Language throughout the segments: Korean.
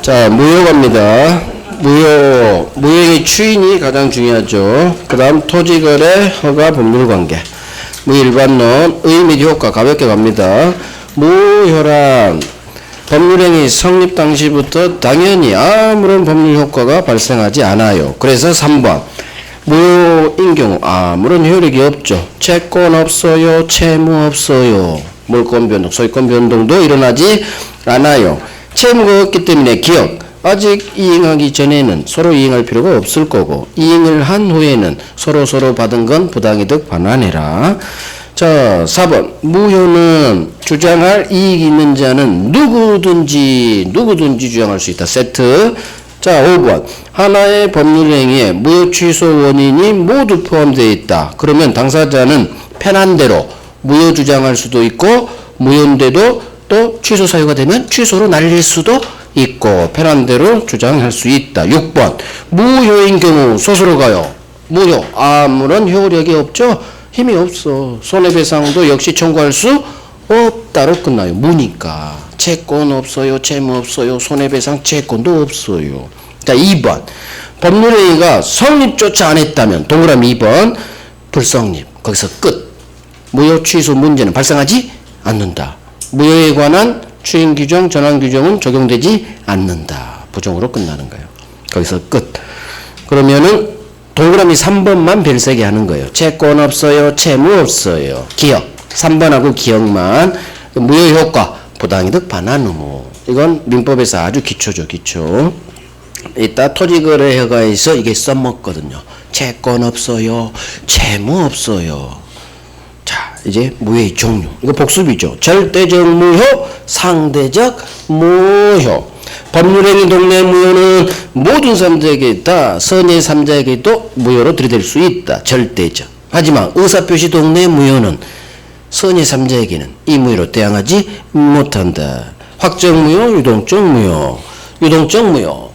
자, 무효갑니다. 무효의 추인이 가장 중요하죠. 그 다음 토지거래 허가 법률관계. 무일반론 의미 효과 가볍게 갑니다. 무효란 법률행위 성립 당시부터 당연히 아무런 법률 효과가 발생하지 않아요. 그래서 3번 무효인 경우 아무런 효력이 없죠. 채권 없어요. 채무 없어요. 물권 변동, 소유권 변동도 일어나지 않아요. 채무가 없기 때문에 기억 아직 이행하기 전에는 서로 이행할 필요가 없을 거고 이행을 한 후에는 서로 받은 건 부당이득 반환해라. 자, 4번 무효는 주장할 이익이 있는 자는 누구든지 주장할 수 있다. 세트. 자, 5번 하나의 법률행위에 무효 취소 원인이 모두 포함되어 있다. 그러면 당사자는 편한 대로 무효 주장할 수도 있고 무효인데도 또 취소 사유가 되면 취소로 날릴 수도 있고 편한 대로 주장할 수 있다. 6번 무효인 경우 소수로 가요. 무효 아무런 효력이 없죠. 힘이 없어. 손해배상도 역시 청구할 수 없다로 끝나요. 무니까. 채권 없어요. 채무 없어요. 손해배상 채권도 없어요. 자, 2번 법률행위가 성립조차 안 했다면 동그라미 2번 불성립. 거기서 끝. 무효 취소 문제는 발생하지 않는다. 무효에 관한 추인 규정, 전환 규정은 적용되지 않는다. 부정으로 끝나는 거예요. 거기서 끝. 그러면은 동그라미 3번만 별세게 하는 거예요. 채권 없어요. 채무 없어요. 기억. 3번하고 기억만. 무효 효과, 부당이득 반환 의무. 이건 민법에서 아주 기초죠. 기초. 이따 토지거래 허가에서 이게 써먹거든요. 채권 없어요. 채무 없어요. 자, 이제 무효의 종류. 이거 복습이죠. 절대적 무효, 상대적 무효. 법률행위 동네 무효는 모든 사람들에게 다 선의 3자에게도 무효로 들이댈 수 있다. 절대적. 하지만 의사표시 동네 무효는 선의 3자에게는 이 무효로 대항하지 못한다. 확정 무효, 유동적 무효. 유동적 무효.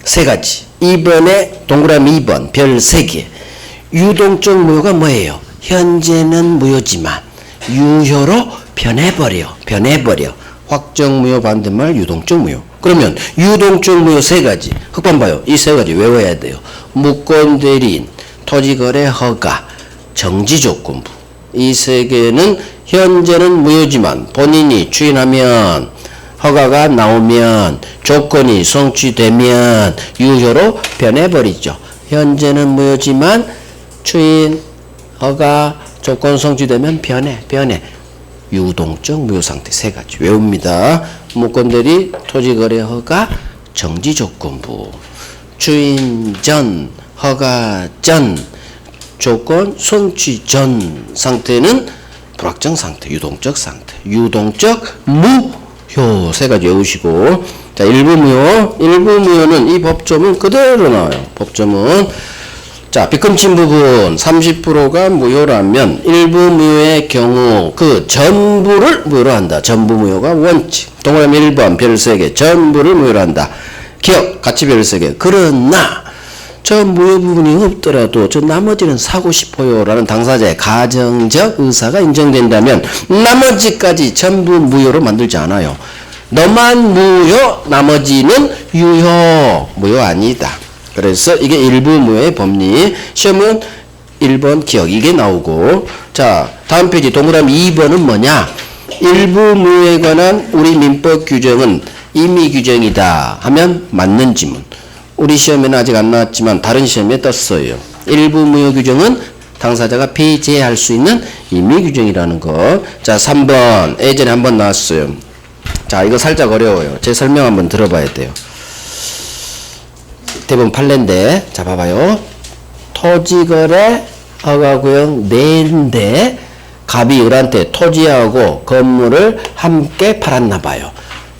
세 가지. 2번에 동그라미 2번 별 3개. 유동적 무효가 뭐예요? 현재는 무효지만 유효로 변해버려. 확정 무효 반대말 유동적 무효. 그러면 유동적 무효 3가지. 흑반 봐요. 이 3가지 외워야 돼요. 무권 대리인, 토지거래 허가, 정지조건부. 이 3개는 현재는 무효지만 본인이 추인하면 허가가 나오면 조건이 성취되면 유효로 변해버리죠. 현재는 무효지만 추인 허가 조건 성취되면 변해. 유동적 무효 상태 3가지 외웁니다. 무권대리 토지거래 허가 정지조건부. 추인 전 허가 전 조건 성취 전 상태는 불확정 상태, 유동적 상태. 유동적 무효 3가지 외우시고. 자, 일부 무효는 이 법조문 그대로 나와요. 법조문. 자, 빗금친 부분 30%가 무효라면 일부 무효의 경우 그 전부를 무효로 한다. 전부 무효가 원칙. 동그라미 1번 별 3개 전부를 무효로 한다. 기억 같이 별 3개. 그러나 저 무효 부분이 없더라도 저 나머지는 사고 싶어요 라는 당사자의 가정적 의사가 인정된다면 나머지까지 전부 무효로 만들지 않아요. 너만 무효, 나머지는 유효. 무효 아니다. 그래서 이게 일부 무효의 법리. 시험은 1번 기억 이게 나오고. 자, 다음 페이지 동그라미 2번은 뭐냐? 일부 무효에 관한 우리 민법 규정은 임의 규정이다 하면 맞는 지문. 우리 시험에는 아직 안 나왔지만 다른 시험에 떴어요. 일부 무효 규정은 당사자가 폐지할 수 있는 임의 규정이라는 거. 자, 3번 예전에 한번 나왔어요. 자, 이거 살짝 어려워요. 제 설명 한번 들어봐야 돼요. 대부분 판례인데, 자, 봐봐요. 토지거래 허가구역 내인데 갑이 을한테 토지하고 건물을 함께 팔았나봐요.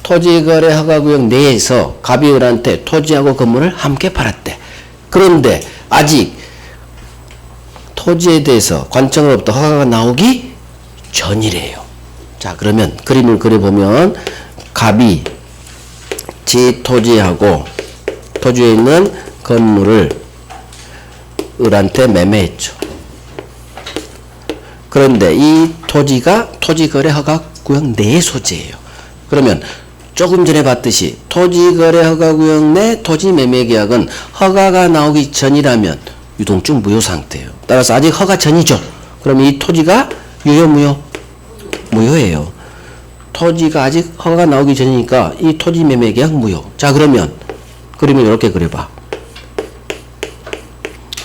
토지거래 허가구역 내에서 갑이 을한테 토지하고 건물을 함께 팔았대. 그런데 아직 토지에 대해서 관청으로부터 허가가 나오기 전이래요. 자, 그러면 그림을 그려보면 갑이 제 토지하고 토지에 있는 건물을 을한테 매매했죠. 그런데 이 토지가 토지거래 허가구역 내 소재예요. 그러면 조금 전에 봤듯이 토지거래허가구역 내 토지매매계약은 허가가 나오기 전이라면 유동증 무효 상태예요. 따라서 아직 허가 전이죠. 그러면 이 토지가 유효 무효? 무효예요. 토지가 아직 허가가 나오기 전이니까 이 토지매매계약 무효. 자, 그러면 이렇게 그려봐.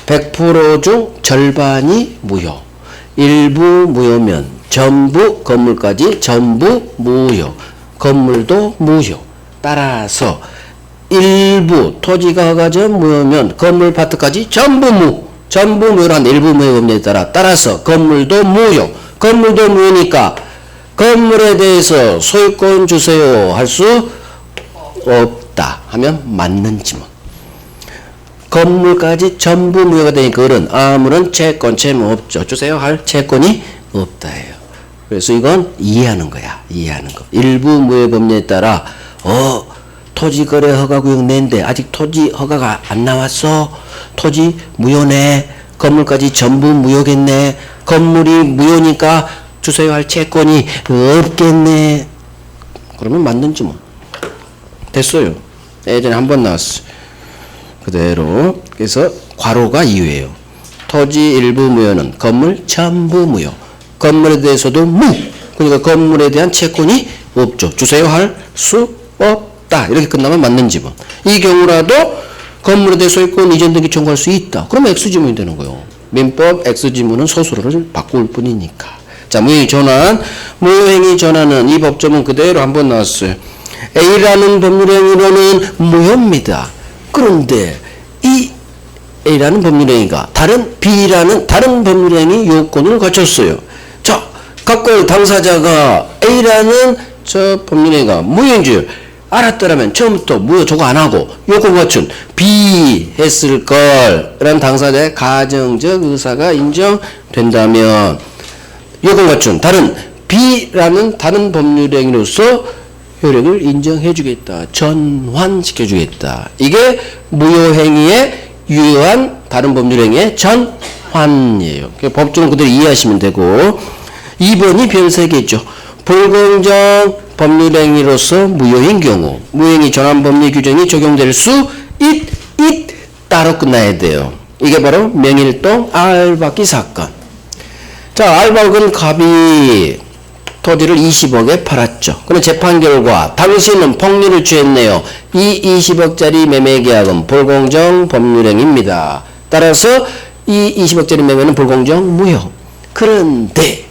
100% 중 절반이 무효. 일부 무효면 전부 건물까지 전부 무효. 건물도 무효. 따라서 일부 토지가 허가 전 무효면 건물 파트까지 전부 무효란 일부 무효 법률에 따라서 건물도 무효. 건물도 무효니까 건물에 대해서 소유권 주세요 할 수 없다 하면 맞는 지문. 건물까지 전부 무효가 되니까 그런 아무런 채권 채무 없죠. 주세요 할 채권이 없다예요. 그래서 이건 이해하는 거야. 이해하는 거. 일부 무효 법률에 따라 토지거래 허가구역 내인데 아직 토지 허가가 안 나왔어. 토지 무효네. 건물까지 전부 무효겠네. 건물이 무효니까 주세요 할 채권이 없겠네. 그러면 맞는지 뭐. 됐어요. 예전에 한 번 나왔어. 그대로. 그래서 괄호가 이유예요. 토지 일부 무효는 건물 전부 무효. 건물에 대해서도 그러니까 건물에 대한 채권이 없죠. 주세요 할 수 없다. 이렇게 끝나면 맞는 지문. 이 경우라도 건물에 대해 소유권 이전 등기 청구할 수 있다. 그러면 X지문이 되는 거예요. 민법 X지문은 소수를 바꿀 뿐이니까. 자, 무효행위 전환. 무효행위 전환은 이 법조문 그대로 한번 나왔어요. A라는 법률행위로는 무효입니다. 그런데 이 A라는 법률행위가 다른 B라는 다른 법률행위 요건을 갖췄어요. 자, 각각 당사자가 A라는 저 법률행위가 무효인 줄 알았더라면 처음부터 무효 저거 안 하고 요건 갖춘 B 했을 걸 라는 당사자의 가정적 의사가 인정된다면 요건 갖춘 다른 B라는 다른 법률행위로서 효력을 인정해 주겠다. 전환시켜 주겠다. 이게 무효행위의 유효한 다른 법률행위의 전환이에요. 법조는 그대로 이해하시면 되고 2번이 별 3개죠. 불공정 법률행위로서 무효인 경우 무효행위 전환 법률 규정이 적용될 수 있다로 끝나야 돼요. 이게 바로 명일동 알박기 사건. 자, 알박은 갑이 토지를 20억에 팔았죠. 그럼 재판 결과 당신은 폭리를 취했네요. 이 20억짜리 매매계약은 불공정 법률행위입니다. 따라서 이 20억짜리 매매는 불공정 무효. 그런데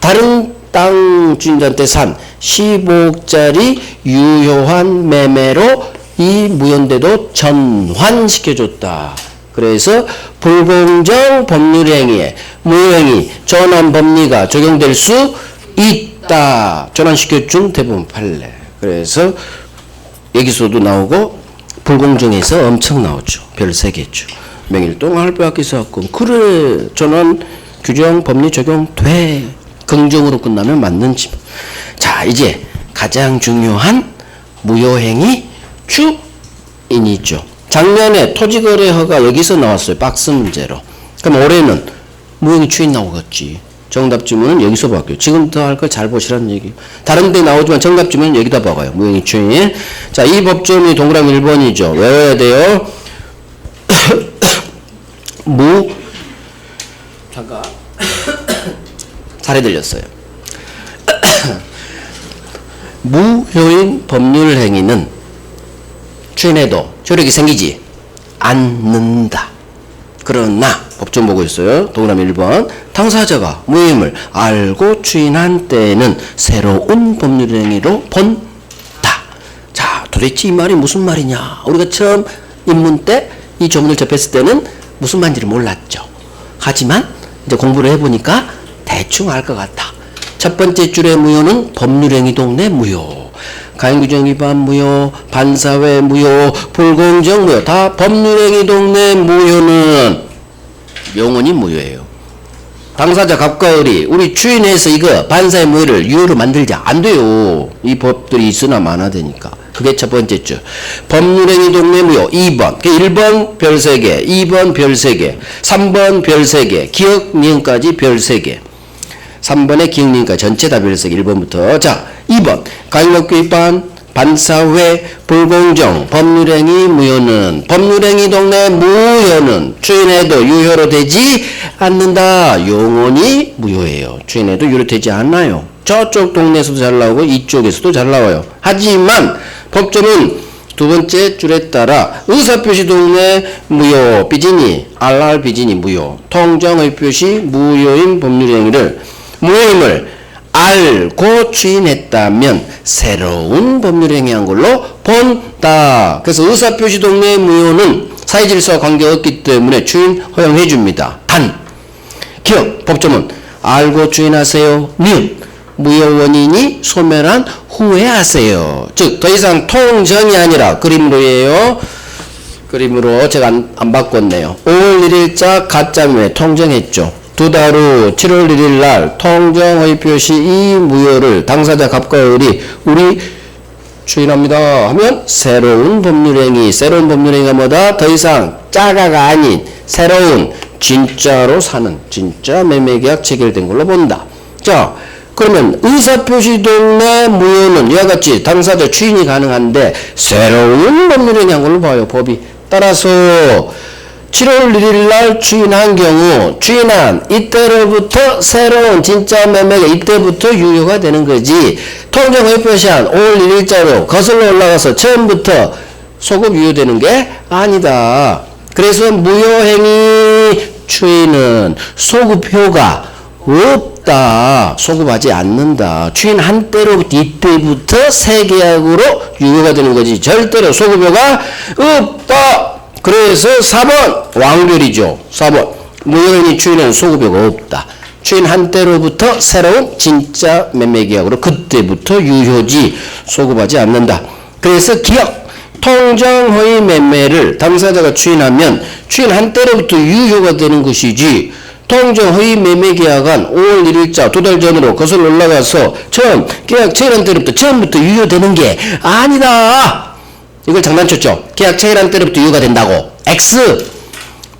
다른 땅 주인한테 산 15억짜리 유효한 매매로 이 무효인데도 전환시켜줬다. 그래서 불공정 법률행위에 무효행위 전환 법리가 적용될 수 있다. 전환시켜준 대부분 판례. 그래서 여기서도 나오고 불공정에서 엄청 나오죠. 별 3개죠. 명일동 알박기 사건. 그래 전환 규정 법리 적용돼. 긍정으로 끝나면 맞는지. 자, 이제 가장 중요한 무효행위 주인이죠. 작년에 토지거래 허가 여기서 나왔어요. 박스 문제로. 그럼 올해는 무효행위 주인 나오겠지. 정답 지문은 여기서 박아요. 지금부터 할 거 잘 보시라는 얘기. 다른 데 나오지만 정답 지문은 여기다 박아요. 무효행위 주인. 자, 이 법조문이 동그라미 1번이죠. 외워야 돼요. 잠깐. 살에 들렸어요. 무효인 법률 행위는 추인해도 효력이 생기지 않는다. 그러나 법정 보고 있어요. 동그라미 1번. 당사자가 무효임을 알고 추인한 때에는 새로운 법률 행위로 본다. 자, 도대체 이 말이 무슨 말이냐? 우리가 처음 입문 때 이 조문을 접했을 때는 무슨 말인지를 몰랐죠. 하지만 이제 공부를 해보니까 대충 알 것 같아. 첫 번째 줄의 무효는 법률행위동 내 무효, 가행규정 위반 무효, 반사회 무효, 불공정 무효. 다 법률행위동 내 무효는 영원히 무효예요. 당사자 갑과 을이 우리 추인해서 이거 반사회 무효를 유효로 만들자. 안 돼요. 이 법들이 있으나 마나 되니까. 그게 첫 번째 줄. 법률행위동 내 무효 2번. 1번 별 3개, 2번 별 3개, 3번 별 3개, 기억, 니은까지 별 3개. 3번에 기억니까 전체 다 별 3개 1번부터. 자, 2번 가행법규 위반 반사회, 불공정, 법률행위, 무효는 법률행위 동네 무효는 추인해도 유효로 되지 않는다. 영원히 무효예요. 추인해도 유효로 되지 않아요. 저쪽 동네에서도 잘 나오고 이쪽에서도 잘 나와요. 하지만 법조는 두 번째 줄에 따라 의사표시 동네 무효 비진이 RR 비진이 무효 통정의표시 무효인 법률행위를 무효임을 알고 추인했다면 새로운 법률행위한 걸로 본다. 그래서 의사표시 동네 무효는 사회질서와 관계없기 때문에 추인 허용해 줍니다. 단 기억 법조문 알고 추인하세요. 니은 무효 원인이 소멸한 후에 하세요. 즉 더 이상 통정이 아니라 그림으로예요. 그림으로 제가 안 바꿨네요. 5월 1일자 가짜무효 통정했죠. 두 달 후 7월 1일 날 통정의 표시 이 무효를 당사자 갑과 을이 우리 추인합니다 하면 새로운 법률행위가 뭐다? 더 이상 짜가가 아닌 새로운 진짜로 사는 진짜 매매계약 체결된 걸로 본다. 자 그러면 의사표시 동네 무효는 이와 같이 당사자 추인이 가능한데 새로운 법률행위한 걸로 봐요. 법이. 따라서 7월 1일 날 추인한 경우 추인한 이때로부터 새로운 진짜 매매가 이때부터 유효가 되는 거지. 통정의 표시한 5월 1일자로 거슬러 올라가서 처음부터 소급 유효되는 게 아니다. 그래서 무효행위 추인은 소급효가 없다. 소급하지 않는다. 추인한 때로부터 이때부터 세계약으로 유효가 되는 거지. 절대로 소급효가 없다. 그래서 4번 왕별이죠. 4번 무효행위 추인은 소급효가 없다. 추인한 때로부터 새로운 진짜 매매계약으로 그때부터 유효지 소급하지 않는다. 그래서 기억 통정허위 매매를 당사자가 추인하면 추인한 때로부터 유효가 되는 것이지 통정허위 매매계약은 5월 1일자 두 달 전으로 거슬러 올라가서 처음 계약 체결한 때로부터 처음부터 유효되는 게 아니다. 이걸 장난쳤죠. 계약 체결한 때로부터 유효가 된다고. X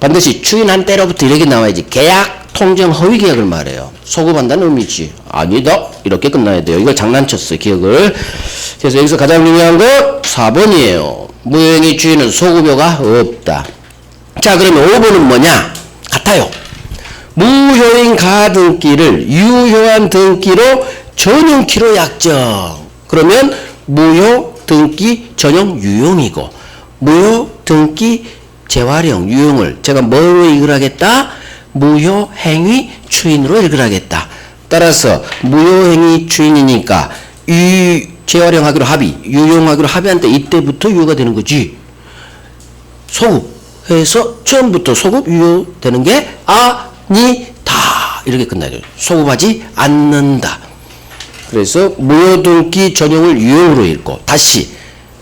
반드시 추인한 때로부터 이렇게 나와야지. 계약 통정 허위 계약을 말해요. 소급한다는 의미지. 아니다. 이렇게 끝나야 돼요. 이걸 장난쳤어요. 기억을. 그래서 여기서 가장 중요한 거 4번이에요. 무효행위 추인은 소급효가 없다. 자 그러면 5번은 뭐냐? 같아요. 무효인 가등기를 유효한 등기로 전용키로 약정. 그러면 무효 등기 전용 유용이고 무효 등기 재활용 유용을 제가 뭐로 읽으라겠다? 무효행위 추인으로 읽으라겠다. 따라서 무효행위 추인이니까 재활용하기로 합의, 유용하기로 합의한 때 이때부터 유효가 되는 거지. 소급해서 처음부터 소급 유효되는 게 아니다. 이렇게 끝나야 돼요. 소급하지 않는다. 그래서 무효등기 전용을 유용으로 읽고 다시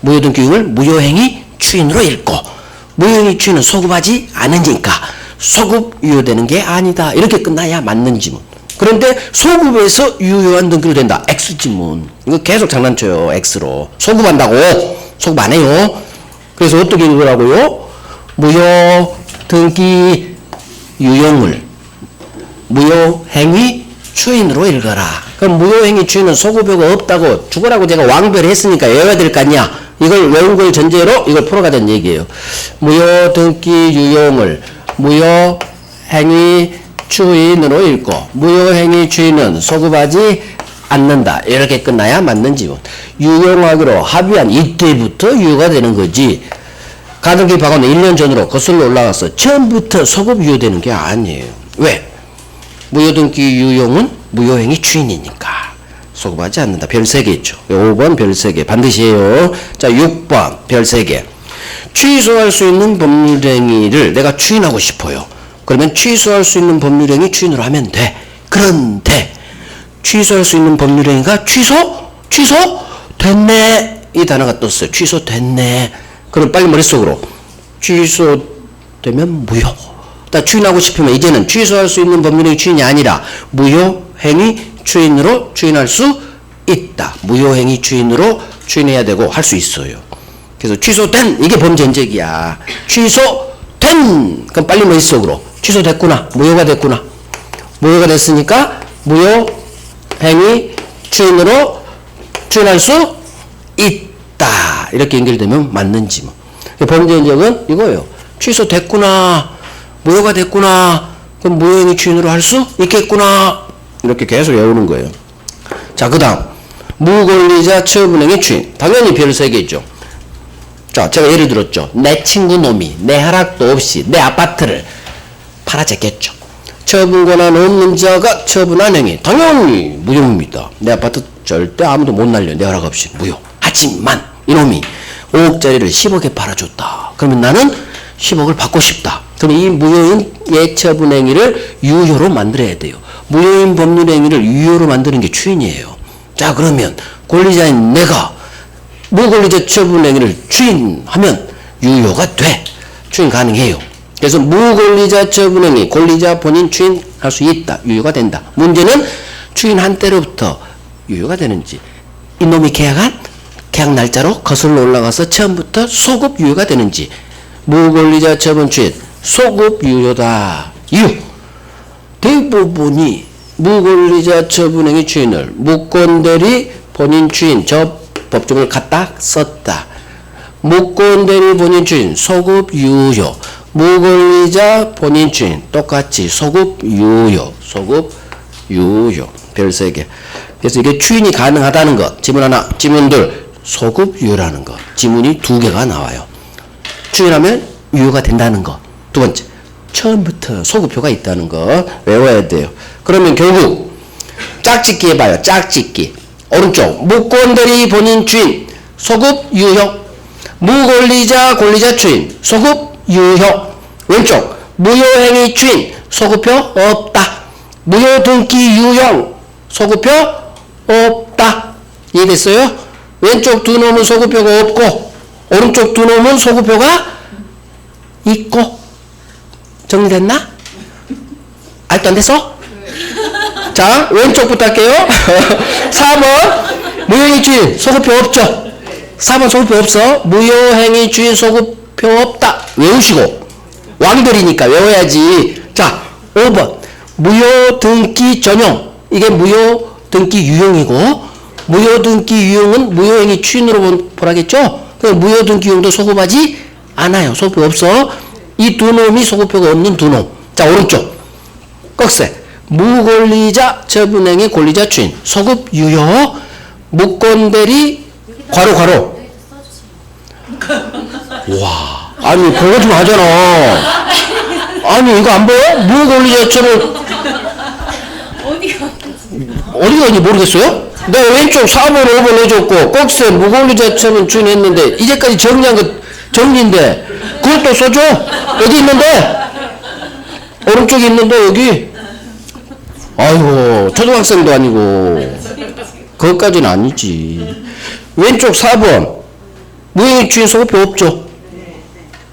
무효등기 유용을 무효행위 추인으로 읽고 무효행위 추인은 소급하지 않으니까 소급 유효되는 게 아니다. 이렇게 끝나야 맞는 지문. 그런데 소급에서 유효한 등기로 된다. X지문. 이거 계속 장난쳐요. X로. 소급한다고. 소급 안 해요. 그래서 어떻게 읽으라고요? 무효 등기 유용을 무효행위 추인으로 읽어라. 그럼 무효행위 추인은 소급효가 없다고 죽으라고 제가 왕별했으니까 외워야 될 거 아니야. 이걸 외운 걸 전제로 이걸 풀어가자는 얘기예요. 무효 등기 유용을 무효행위 추인으로 읽고 무효행위 추인은 소급하지 않는다. 이렇게 끝나야 맞는 지문. 유용하기로 합의한 이때부터 유효가 되는 거지. 가등기 박원은 1년 전으로 거슬러 올라가서 처음부터 소급 유효되는 게 아니에요. 왜? 무효등기 유용은 무효행위 추인이니까 소급하지 않는다. 별 3개 있죠. 5번 별 3개 반드시 해요. 자 6번 별 3개. 취소할 수 있는 법률행위를 내가 추인하고 싶어요. 그러면 취소할 수 있는 법률행위 추인으로 하면 돼. 그런데 취소할 수 있는 법률행위가 취소됐네. 이 단어가 떴어요. 취소됐네. 그럼 빨리 머릿속으로 취소되면 무효. 나 추인하고 싶으면 이제는 취소할 수 있는 법률행위 추인이 아니라 무효행위 추인으로 추인할 수 있다. 무효행위 추인으로 추인해야 되고 할 수 있어요. 그래서 취소된 이게 범전적이야. 취소된 그럼 빨리 머릿속으로 취소됐구나. 무효가 됐구나. 무효가 됐으니까 무효행위 추인으로 추인할 수 있다. 맞다. 이렇게 연결되면 맞는지 뭐. 범죄 흔적은 이거예요. 취소됐구나. 무효가 됐구나. 그럼 무효행위 추인으로 할 수 있겠구나. 이렇게 계속 외우는 거예요. 자, 그 다음. 무권리자 처분행위 추인. 당연히 별 3개 있죠. 자, 제가 예를 들었죠. 내 친구 놈이 내 허락도 없이 내 아파트를 팔아제꼈죠. 처분 권한 없는 자가 처분한 행위. 당연히 무효입니다. 내 아파트 절대 아무도 못 날려. 내 허락 없이 무효. 하지만 이놈이 5억짜리를 10억에 팔아줬다. 그러면 나는 10억을 받고 싶다. 그럼 이 무효인 예처분 행위를 유효로 만들어야 돼요. 무효인 법률 행위를 유효로 만드는 게 추인이에요. 자, 그러면 권리자인 내가 무권리자 처분 행위를 추인하면 유효가 돼. 추인 가능해요. 그래서 무권리자 처분 행위, 권리자 본인 추인할 수 있다. 유효가 된다. 문제는 추인한 때로부터 유효가 되는지. 이놈이 계약 날짜로 거슬러 올라가서 처음부터 소급 유효가 되는지. 무권리자 처분 추인, 소급 유효다. 이유. 대부분이 무권리자 처분행위 추인을 무권대리 본인 추인 저 법정을 갖다 썼다. 무권대리 본인 추인 소급 유효. 무권리자 본인 추인 똑같이 소급 유효. 소급 유효. 별 3개. 그래서 이게 추인이 가능하다는 것. 지문 하나, 지문 둘. 소급 유효라는 것. 지문이 2개가 나와요. 추인하면 유효가 된다는 것. 두 번째. 처음부터 소급효가 있다는 거 외워야 돼요. 그러면 결국 짝짓기 해봐요. 짝짓기. 오른쪽 무권대리 본인 추인 소급 유효. 무권리자 권리자 추인 소급 유효. 왼쪽 무효행위 추인 소급효 없다. 무효등기 유형 소급효 없다. 이해됐어요? 왼쪽 두 놈은 소급효가 없고 오른쪽 두 놈은 소급효가 있고. 정리됐나? 알도 안 됐어? 자, 왼쪽부터 할게요. 4번 무효행위 추인 소급효 없죠? 4번 소급효 없어. 무효행위 추인 소급효 없다. 외우시고 왕들이니까 외워야지. 자, 5번 무효등기 전용. 이게 무효등기 유형이고 무효등기 유형은 무효행위 추인으로 보라겠죠? 그럼 무효등기 유형도 소급하지 않아요. 소급효 없어. 이 두 놈이 소급효가 없는 두 놈. 자, 오른쪽 꺽쇠 무권리자 처분행위 권리자 추인 소급 유효. 무권대리 괄호. 와, 아니 그거 좀 하잖아. 아니 이거 안 보여? 무권리자 처분 어디가 있는지 모르겠어요? 내가 왼쪽 4번 5번 해줬고 꺽쇠 무권리자 처분 추인 했는데 이제까지 정리한 거 정리인데 그것도 써줘. 어디 있는데? 오른쪽에 있는데 여기. 아이고 초등학생도 아니고 그것까지는 아니지. 왼쪽 4번 무효행위 추인 소급효 없죠.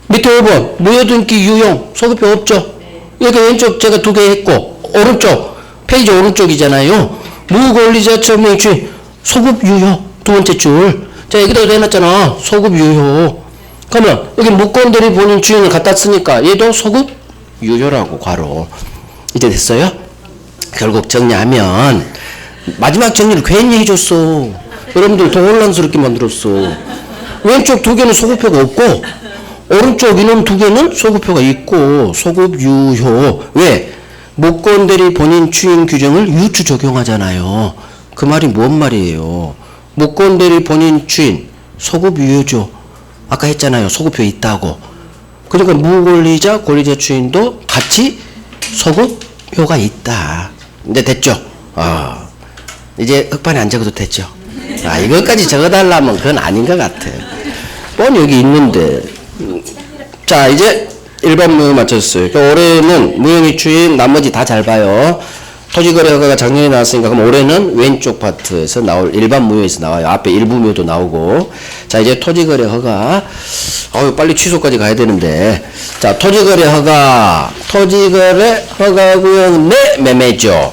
밑에 5번 무효등기 유형 소급효 없죠. 이렇게 왼쪽 제가 2개 했고 오른쪽 페이지 오른쪽이잖아요. 무권리자 처분행위 추인 소급 유효 두 번째 줄. 자, 여기다가 해놨잖아. 소급 유효. 그러면 여기 무권대리 본인 추인을 갖다 쓰니까 얘도 소급 유효라고 괄호. 이제 됐어요? 결국 정리하면 마지막 정리를 괜히 해줬어. 여러분들 더 혼란스럽게 만들었어. 왼쪽 2개는 소급효가 없고 오른쪽 이놈 2개는 소급효가 있고 소급 유효. 왜? 무권대리 본인 추인 규정을 유추 적용하잖아요. 그 말이 뭔 말이에요? 무권대리 본인 추인 소급 유효죠. 아까 했잖아요. 소급효 있다고. 그러니까 무권리자 권리자 추인도 같이 소급효가 있다. 이제 됐죠? 이제 흑판에 안 적어도 됐죠? 이것까지 적어달라면 그건 아닌 것 같아. 뻔히 여기 있는데. 자, 이제 일반 무효 맞췄어요. 그러니까 올해는 무효행위 추인 나머지 다 잘 봐요. 토지거래 허가가 작년에 나왔으니까 그럼 올해는 왼쪽 파트에서 나올 일반 무효에서 나와요. 앞에 일부 무효도 나오고. 자, 이제 토지거래 허가. 빨리 취소까지 가야 되는데. 자, 토지거래 허가. 토지거래 허가 구역 내 매매죠.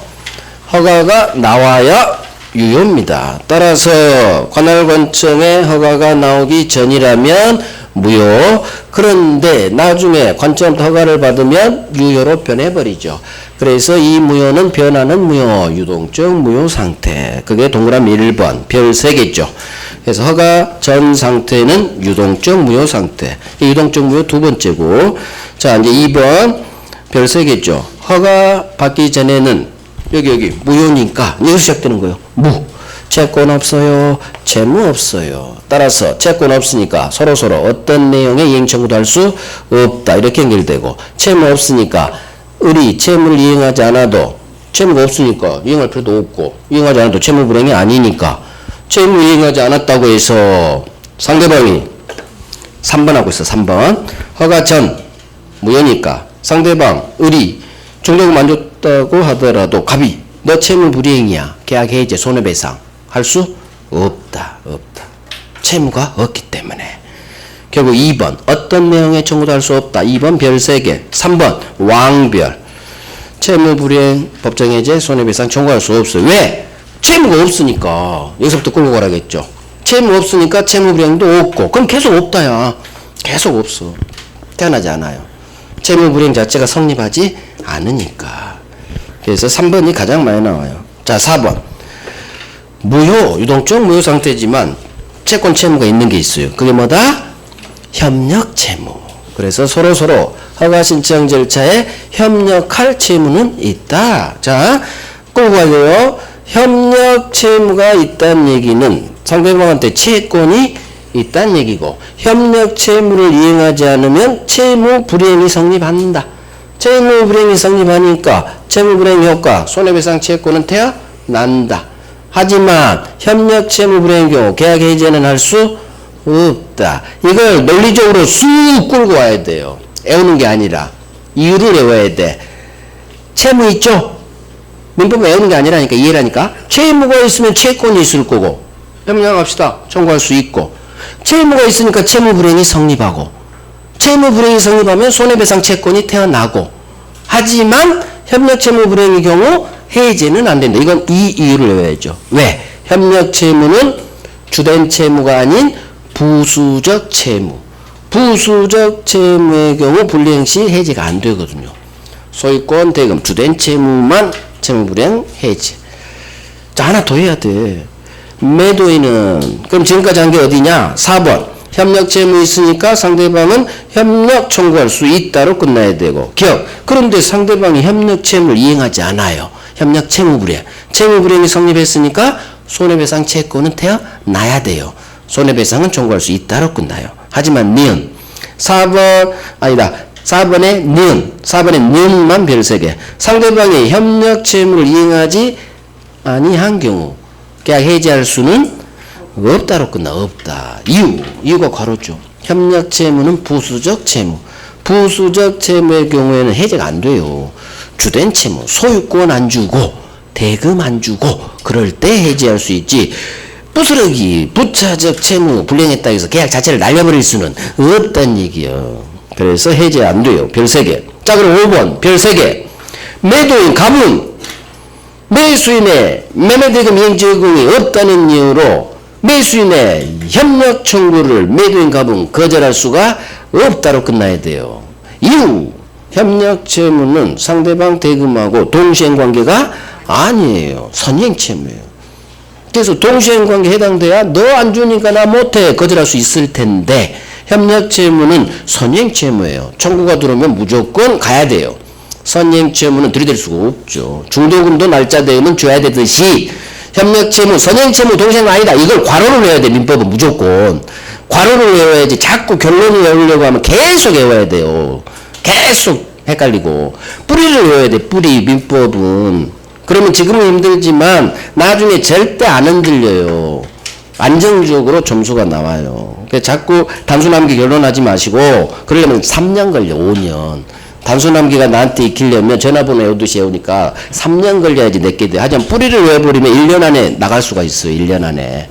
허가가 나와야 유효입니다. 따라서 관할관청에 허가가 나오기 전이라면 무효. 그런데 나중에 관점 허가를 받으면 유효로 변해버리죠. 그래서 이 무효는 변하는 무효, 유동적 무효 상태. 그게 동그라미 1번, 별 3개죠. 그래서 허가 전 상태는 유동적 무효 상태. 유동적 무효 두 번째고. 자, 이제 2번, 별 3개죠. 허가 받기 전에는 여기 무효니까 여기서 시작되는 거예요. 채권 없어요. 채무 없어요. 따라서 채권 없으니까 서로서로 어떤 내용의 이행 청구도 할 수 없다. 이렇게 연결되고, 채무 없으니까 을이 채무를 이행하지 않아도 채무가 없으니까 이행할 필요도 없고, 이행하지 않아도 채무 불이행이 아니니까 채무 이행하지 않았다고 해서 상대방이 3번 하고 있어. 3번 허가 전 무효니까 상대방 을이 종료금 안 줬다고 하더라도 갑이 너 채무 불이행이야. 계약 해제 손해배상 할 수 없다. 채무가 없기 때문에. 결국 2번 어떤 내용의 청구도 할 수 없다. 2번 별 3개. 3번 왕별 채무 불이행 법정 해제 손해배상 청구할 수 없어요. 왜? 채무가 없으니까. 여기서부터 끌고 가라겠죠. 채무 없으니까 채무 불이행도 없고, 그럼 계속 없다야. 계속 없어. 태어나지 않아요. 채무 불이행 자체가 성립하지 않으니까. 그래서 3번이 가장 많이 나와요. 자, 4번 무효, 유동적 무효 상태지만 채권 채무가 있는 게 있어요. 그게 뭐다? 협력 채무. 그래서 서로서로 허가 신청 절차에 협력할 채무는 있다. 자, 끌고 가려요. 협력 채무가 있다는 얘기는 상대방한테 채권이 있다는 얘기고, 협력 채무를 이행하지 않으면 채무 불이행이 성립한다. 채무 불이행이 성립하니까 채무 불이행 효과, 손해배상 채권은 태어난다. 하지만 협력 채무 불이행 경우 계약 해제는 할 수 없다. 이걸 논리적으로 쑥 끌고 와야 돼요. 외우는 게 아니라 이유를 외워야 돼. 채무 있죠? 민법 외우는 게 아니라니까, 이해라니까. 채무가 있으면 채권이 있을 거고, 협력합시다. 청구할 수 있고, 채무가 있으니까 채무 불이행이 성립하고, 채무 불이행이 성립하면 손해배상 채권이 태어나고, 하지만 협력 채무 불이행의 경우 해제는 안 된다. 이건 이 이유를 외워야죠. 왜? 협력 채무는 주된 채무가 아닌 부수적 채무. 부수적 채무의 경우 불이행 시 해제가 안 되거든요. 소유권, 대금, 주된 채무만 채무 불이행 해제. 자, 하나 더 해야 돼. 매도인은, 그럼 지금까지 한 게 어디냐? 4번. 협력 채무 있으니까 상대방은 협력 청구할 수 있다로 끝나야 되고, 기억. 그런데 상대방이 협력 채무를 이행하지 않아요. 협력 채무 불이행. 채무 불이행이 성립했으니까 손해배상 채권은 태어나야 돼요. 손해배상은 청구할 수 있다로 끝나요. 하지만 니은 4번의 니은 4번의 니은만 별 3개. 상대방이 협력 채무를 이행하지 아니한 경우 계약 해지할 수는 없다로 끝나. 없다. 이유가 괄호죠. 협력 채무는 부수적 채무. 부수적 채무의 경우에는 해제가 안 돼요. 주된 채무, 소유권 안 주고 대금 안 주고 그럴 때 해지할 수 있지, 부스러기 부차적 채무 불이행했다 해서 계약 자체를 날려버릴 수는 없다는 얘기요. 그래서 해제 안 돼요. 별 3개. 자, 그럼 5번 별 3개. 매도인 갑은 매수인의 매매대금 이행 적용이 없다는 이유로 매수인의 협력 청구를 매도인 갑은 거절할 수가 없다로 끝나야 돼요. 이유, 협력 채무는 상대방 대금하고 동시행 관계가 아니에요. 선행 채무예요. 그래서 동시행 관계 해당돼야 너 안 주니까 나 못해 거절할 수 있을 텐데, 협력 채무는 선행 채무예요. 청구가 들어오면 무조건 가야 돼요. 선행 채무는 들이댈 수가 없죠. 중도금도 날짜 되면 줘야 되듯이 협력 채무, 선행 채무 동시행은 아니다. 이걸 괄호를 외워야 돼. 민법은 무조건 괄호를 외워야지. 자꾸 결론을 외우려고 하면 계속 외워야 돼요. 계속 헷갈리고 뿌리를 외워야 돼. 뿌리. 민법은 그러면 지금은 힘들지만 나중에 절대 안 흔들려요. 안정적으로 점수가 나와요. 그러니까 자꾸 단순함기 결론하지 마시고, 그러려면 3년 걸려. 5년. 단순함기가 나한테 익히려면 전화번호 외우듯이 외우니까 3년 걸려야지 내게 돼. 하지만 뿌리를 외워버리면 1년 안에 나갈 수가 있어요. 1년 안에.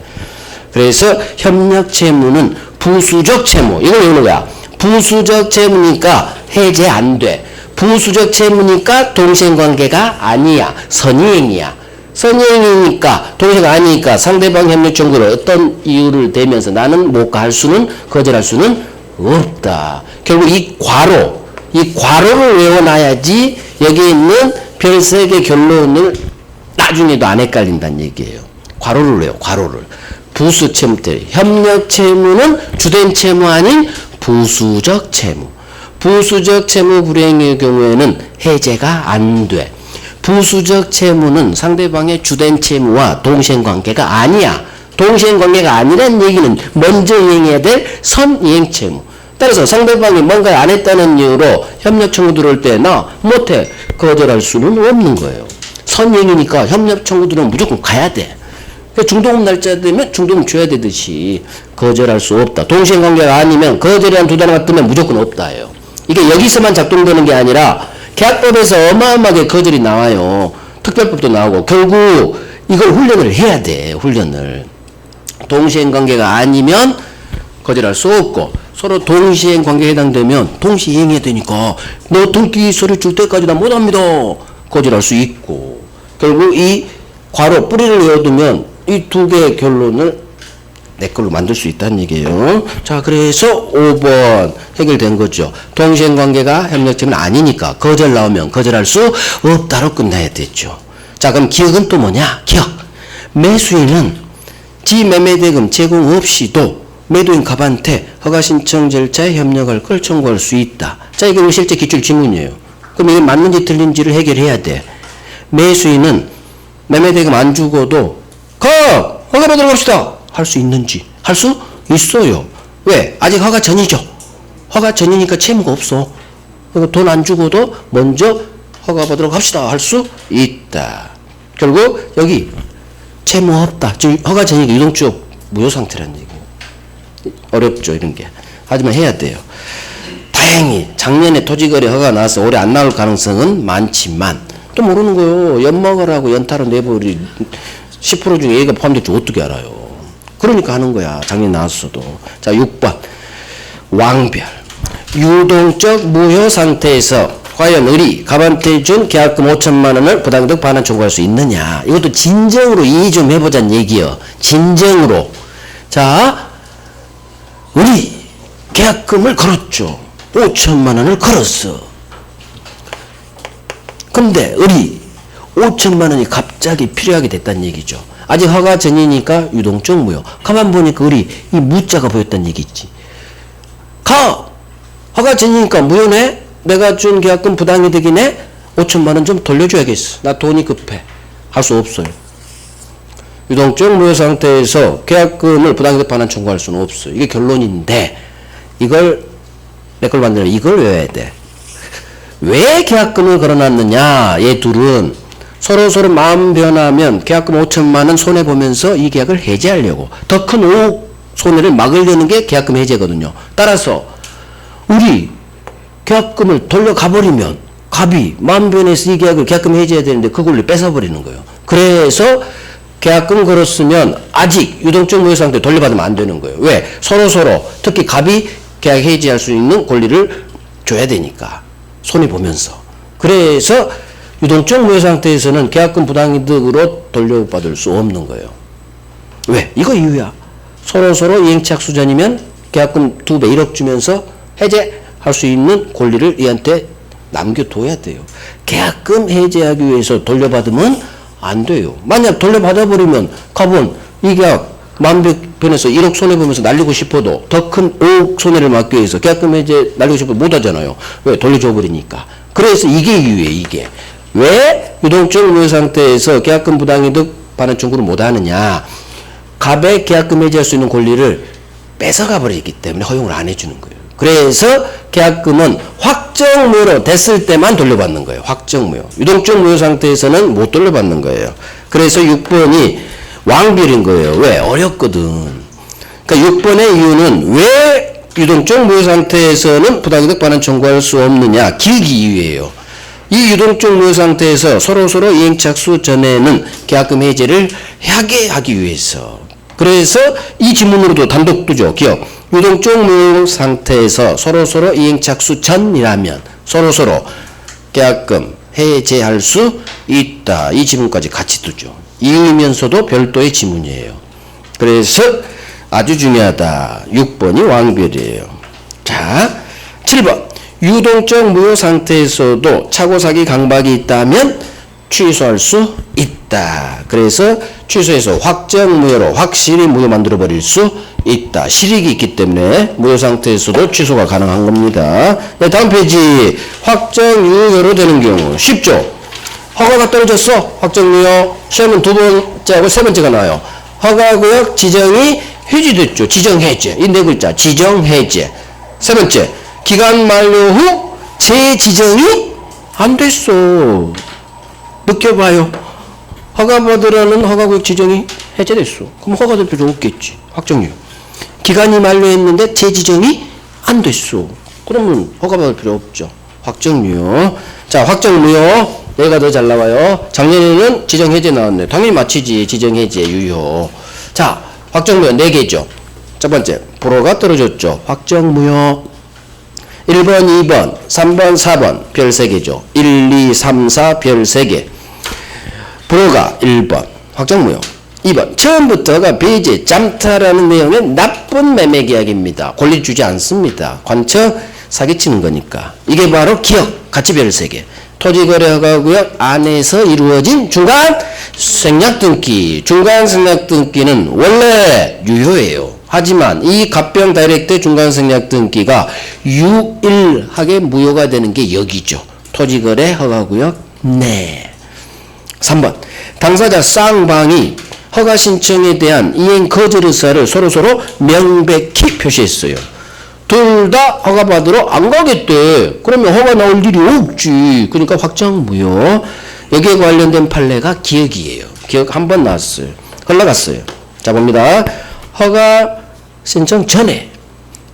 그래서 협력 채무는 부수적 채무. 이걸 외우는 거야. 부수적 채무니까 해제 안 돼. 부수적 채무니까 동시행관계가 아니야. 선의행이야. 선의행이니까 동시행 아니니까 상대방 협력 청구를 어떤 이유를 대면서 나는 못 가 할 수는, 거절할 수는 없다. 결국 이 괄호를 외워놔야지 여기에 있는 별 3개 결론을 나중에도 안 헷갈린다는 얘기예요. 괄호를 외워, 괄호를. 부수 채무 때 협력 채무는 주된 채무 아닌 부수적 채무. 부수적 채무 불이행의 경우에는 해제가 안 돼. 부수적 채무는 상대방의 주된 채무와 동시행관계가 아니야. 동시행관계가 아니란 얘기는 먼저 이행해야 될 선이행 채무. 따라서 상대방이 뭔가 안 했다는 이유로 협력 청구 들어올 때 나 못해 거절할 수는 없는 거예요. 선이행이니까 협력 청구 들어오면 무조건 가야 돼. 중도금 날짜 되면 중도금 줘야 되듯이 거절할 수 없다. 동시행관계가 아니면 거절이란 두 단어가 뜨면 무조건 없다예요. 이게 여기서만 작동되는 게 아니라 계약법에서 어마어마하게 거절이 나와요. 특별법도 나오고 결국 이걸 훈련을 해야 돼. 훈련을. 동시행관계가 아니면 거절할 수 없고 서로 동시행관계에 해당되면 동시행해야 되니까 너 등기 서류 줄 때까지 나 못합니다. 거절할 수 있고 결국 이 괄호 뿌리를 외워두면 이 두 개의 결론을 내 걸로 만들 수 있다는 얘기예요. 자, 그래서 5번 해결된 거죠. 동시행관계가 협력체는 아니니까 거절 나오면 거절할 수 없다로 끝나야 됐죠. 자, 그럼 기억은 또 뭐냐? 기억. 매수인은 지매매대금 제공 없이도 매도인 갑한테 허가신청 절차에 협력할 걸 청구할 수 있다. 자, 이게 실제 기출지문이에요. 그럼 이게 맞는지 틀린지를 해결해야 돼. 매수인은 매매대금 안 주고도 허가 받으러 갑시다 할 수 있는지. 할 수 있어요. 왜? 아직 허가 전이죠. 허가 전이니까 채무가 없어. 돈 안 주고도 먼저 허가 받으러 갑시다 할 수 있다. 결국 여기 채무 없다. 즉 허가 전이니까 유동적 무효 상태라는 얘기예요. 어렵죠 이런 게. 하지만 해야 돼요. 다행히 작년에 토지거래 허가 나와서 올해 안 나올 가능성은 많지만 또 모르는 거요. 연먹으라고 연타로 내버리 10% 중에 얘가 포함될지 어떻게 알아요. 그러니까 하는 거야. 작년에 나왔어도. 자, 6번 왕별. 유동적 무효 상태에서 과연 을이 갑한테 준 계약금 5천만 원을 부당이득 반환 청구할 수 있느냐. 이것도 진정으로 이해 좀 해보자는 얘기요. 진정으로. 자, 을이 계약금을 걸었죠. 5천만 원을 걸었어. 근데 을이 5천만 원이 갑자기 필요하게 됐다는 얘기죠. 아직 허가 전이니까 유동적 무효. 가만 보니까 을이 이 무자가 보였다는 얘기지. 허가 전이니까 무효네? 내가 준 계약금 부당이득이네? 5천만 원 좀 돌려줘야겠어. 나 돈이 급해. 할 수 없어요. 유동적 무효 상태에서 계약금을 부당이득 반환 청구할 수는 없어요. 이게 결론인데 이걸 내 걸 만들면 이걸 외워야 돼. 왜 계약금을 걸어놨느냐? 얘 둘은 서로 마음 변하면 계약금 5천만 원 손해보면서 이 계약을 해지하려고 더 큰 손해를 막으려는 게 계약금 해제거든요. 따라서 우리 계약금을 돌려가버리면 갑이 마음 변해서 이 계약을 계약금 해제해야 되는데 그걸 뺏어버리는 거예요. 그래서 계약금 걸었으면 아직 유동적 무효 상태 돌려받으면 안 되는 거예요. 왜? 서로 특히 갑이 계약 해지할 수 있는 권리를 줘야 되니까 손해보면서. 그래서 유동적 무효 상태에서는 계약금 부당이득으로 돌려받을 수 없는 거예요. 왜? 이거 이유야. 서로 이행착수전이면 계약금 2배 1억 주면서 해제할 수 있는 권리를 얘한테 남겨둬야 돼요. 계약금 해제하기 위해서 돌려받으면 안 돼요. 만약 돌려받아버리면 갑은 이 계약 만변해서 1억 손해보면서 날리고 싶어도 더 큰 5억 손해를 막기 위해서 계약금 해제 날리고 싶어도 못하잖아요. 왜? 돌려줘버리니까. 그래서 이게 이유예요. 이게. 왜 유동적 무효 상태에서 계약금 부당이득 반환 청구를 못하느냐. 갑의 계약금 해지할 수 있는 권리를 뺏어가 버리기 때문에 허용을 안 해주는 거예요. 그래서 계약금은 확정 무효로 됐을 때만 돌려받는 거예요. 확정 무효. 유동적 무효 상태에서는 못 돌려받는 거예요. 그래서 6번이 왕별인 거예요. 왜? 어렵거든. 그러니까 6번의 이유는 왜 유동적 무효 상태에서는 부당이득 반환 청구할 수 없느냐. 기억이 이유예요. 이 유동적 무효 상태에서 서로 이행착수 전에는 계약금 해제를 하기 위해서. 그래서 이 지문으로도 단독 두죠. 기억. 유동적 무효 상태에서 서로 이행착수 전이라면 서로 계약금 해제할 수 있다. 이 지문까지 같이 두죠. 이유면서도 별도의 지문이에요. 그래서 아주 중요하다. 6번이 왕별이에요. 자. 자, 7번. 유동적 무효 상태에서도 차고사기 강박이 있다면 취소할 수 있다. 그래서 취소해서 확정 무효로 확실히 무효 만들어 버릴 수 있다. 실익이 있기 때문에 무효 상태에서도 취소가 가능한 겁니다. 네, 다음 페이지. 확정 유효로 되는 경우 쉽죠? 허가가 떨어졌어. 확정 무효. 시험은 두 번째하고 세 번째가 나와요. 허가구역 지정이 해지됐죠. 지정 해제. 이 네 글자. 지정 해제. 세 번째. 기간 만료 후 재지정이 안 됐어. 느껴봐요. 허가받으라는 허가구역 지정이 해제됐어. 그럼 허가될 필요 없겠지. 확정료. 기간이 만료했는데 재지정이 안 됐어. 그러면 허가받을 필요 없죠. 확정료. 자, 확정무효. 얘가 더 잘 나와요. 작년에는 지정 해제 나왔네. 당연히 맞히지. 지정 해제 유효. 자, 확정무효 4개죠. 첫 번째, 불허가 떨어졌죠. 확정무효. 1번, 2번, 3번, 4번 별 3개죠. 1, 2, 3, 4 별 3개. 불허가 1번 확정무효. 2번 처음부터가 배제, 잠타라는 내용의 나쁜 매매 계약입니다. 권리 주지 않습니다. 관청 사기치는 거니까. 이게 바로 기억, 같이 별 3개. 토지거래허가구역 안에서 이루어진 중간 생략 등기. 중간 생략 등기는 원래 유효해요. 하지만 이 갑병 다이렉트 중간 생략 등기가 유일하게 무효가 되는 게 여기죠. 토지거래 허가구역 내. 3번 당사자 쌍방이 허가 신청에 대한 이행 거절 의사를 서로서로 명백히 표시했어요. 둘 다 허가받으러 안 가겠대. 그러면 허가 나올 일이 없지. 그러니까 확정 무효. 여기에 관련된 판례가 기억이에요. 기억 한 번 나왔어요. 흘러갔어요. 자, 봅니다. 허가 신청 전에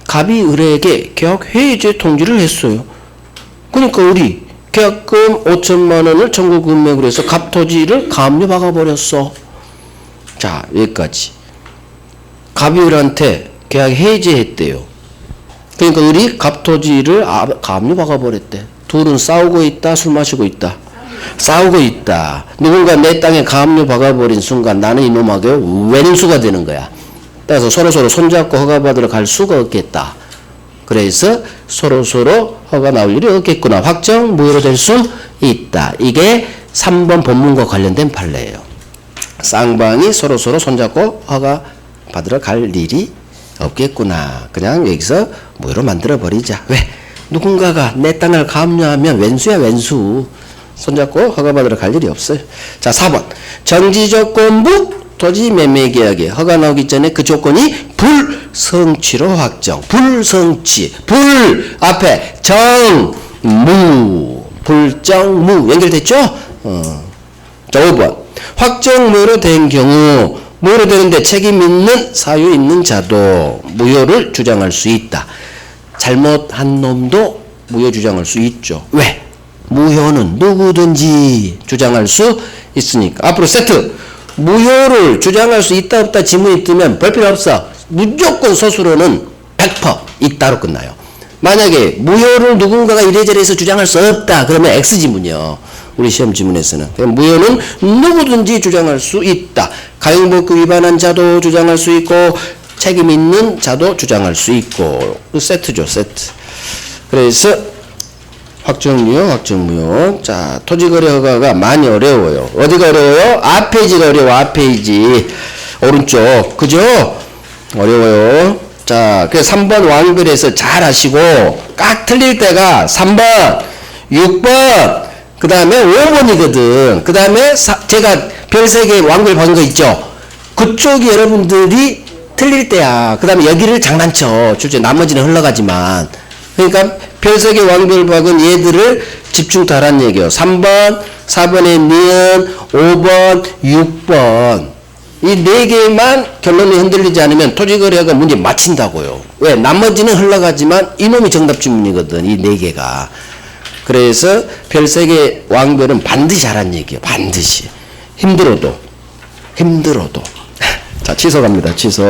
갑이 을에게 계약 해제 통지를 했어요. 그러니까 우리 계약금 5천만 원을 청구 금액으로 해서 갑 토지를 가압류 박아버렸어. 자, 여기까지. 갑이 을한테 계약 해제했대요. 그러니까 을이 갑 토지를 가압류 박아버렸대. 둘은 싸우고 있다, 술 마시고 있다. 싸우고 있다. 누군가 내 땅에 가압류 박아버린 순간 나는 이놈하게 왼수가 되는 거야. 그래서 서로서로 손잡고 허가받으러 갈 수가 없겠다. 그래서 서로서로 허가 나올 일이 없겠구나. 확정 무효로 될 수 있다. 이게 3번 본문과 관련된 판례예요. 쌍방이 서로서로 손잡고 허가 받으러 갈 일이 없겠구나. 그냥 여기서 무효로 만들어버리자. 왜? 누군가가 내 땅을 가압류하면 왼수야 왼수. 손잡고 허가 받으러 갈 일이 없어요. 자, 4번 정지조건부 토지 매매 계약에 허가 나오기 전에 그 조건이 불성취로 확정. 불성취. 불 앞에 정무. 불정무. 연결됐죠? 자, 5번. 확정 무효로 된 경우 무효로 되는데 책임 있는 사유 있는 자도 무효를 주장할 수 있다. 잘못한 놈도 무효 주장할 수 있죠. 왜? 무효는 누구든지 주장할 수 있으니까. 앞으로 세트. 무효를 주장할 수 있다 없다 지문이 뜨면 별 필요 없어. 무조건 서술어는 100% 있다로 끝나요. 만약에 무효를 누군가가 이래저래 해서 주장할 수 없다 그러면 X지문이요. 우리 시험 지문에서는. 무효는 누구든지 주장할 수 있다. 가용법규 위반한 자도 주장할 수 있고 책임 있는 자도 주장할 수 있고. 세트죠, 세트. 그래서 확정무효, 확정무효. 자, 토지거래 허가가 많이 어려워요. 어디가 어려워요? 앞페이지가 어려워, 앞페이지. 오른쪽. 그죠? 어려워요. 자, 그래서 3번 완별해서 잘 하시고, 깍 틀릴 때가 3번, 6번, 그 다음에 5번이거든. 그 다음에 제가 별 3개 완결 받은 거 있죠? 그쪽이 여러분들이 틀릴 때야. 그 다음에 여기를 장난쳐. 실제 나머지는 흘러가지만. 그러니까 별 3개 완결박은 얘들을 집중 다란 얘기예요. 3번, 4번의 니은, 5번, 6번. 이 4개만 결론이 흔들리지 않으면 토지거래가 문제 맞힌다고요. 왜? 나머지는 흘러가지만 이놈이 정답 지문이거든. 이 4개가. 그래서 별 3개 완결은 반드시 하란 얘기예요. 반드시. 힘들어도. 자, 취소 갑니다. 취소.